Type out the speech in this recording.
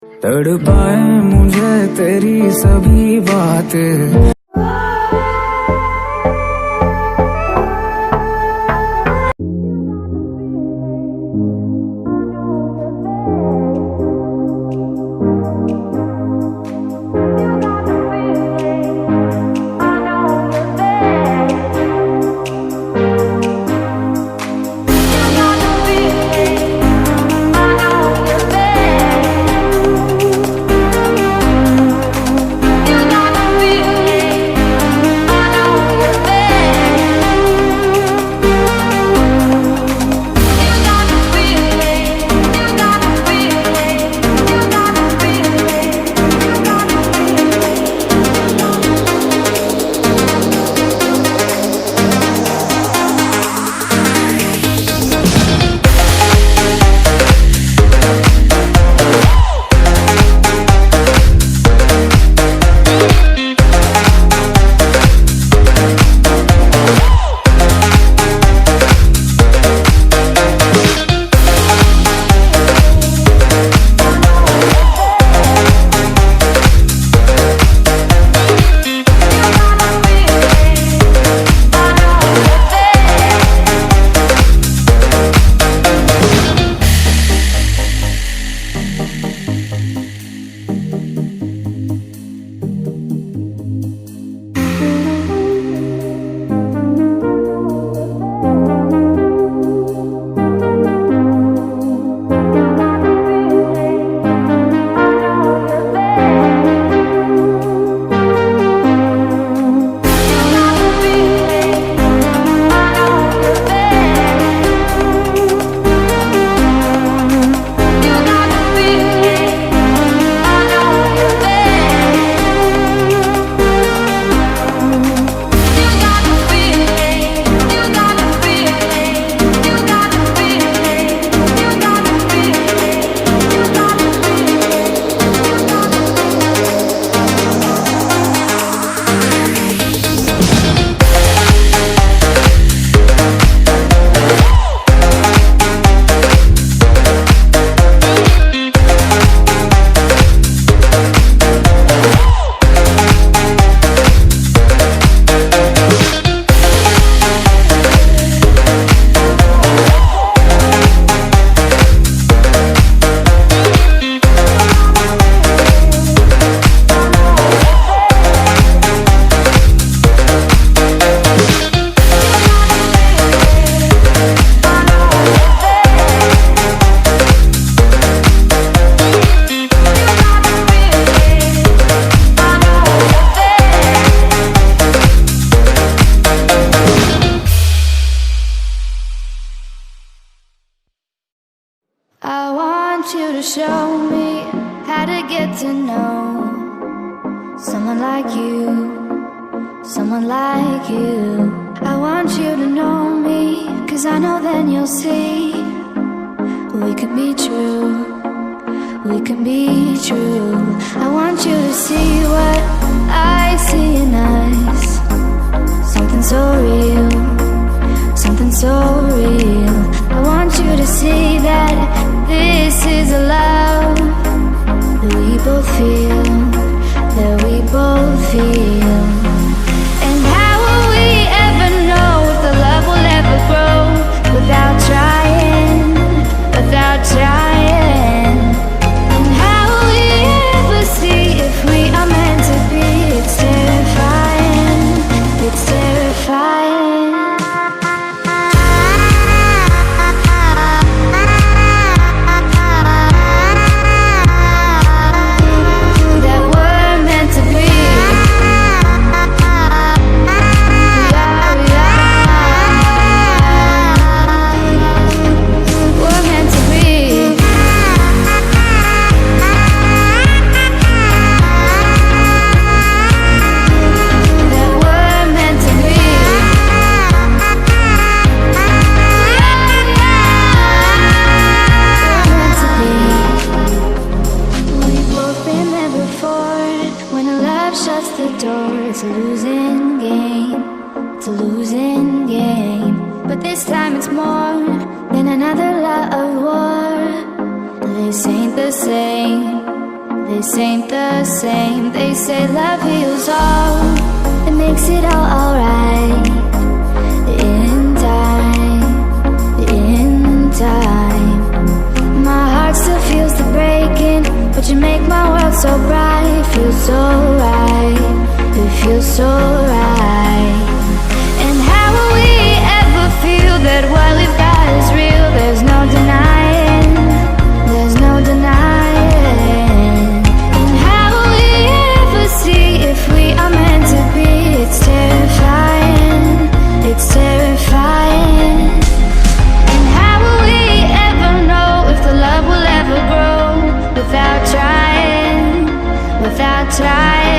तड़पाए मुझे तेरी सभी बातें। I want you to show me how to get to know someone like you, someone like you. I want you to know me, 'cause I know then you'll see we can be true, we can be true. I want you to see what I see in us, something so real, something so real. I want you to see that this is a love that we both feel, that we both feel. And how will we ever know if the love will ever grow without trying, without trying? And how will we ever see if we are meant to be? It's terrifying, it's terrifying. It's a losing game, it's a losing game. But this time it's more than another love war. This ain't the same, this ain't the same. They say love heals all, it makes it all alright. In time, in time. My heart still feels the breaking, but you make my world so bright. Feels so right, it feels so right. And how will we ever feel that what we've got is real? There's no denying, there's no denying. And how will we ever see if we are meant to be? It's terrifying, it's terrifying. And how will we ever know if the love will ever grow without trying, without trying?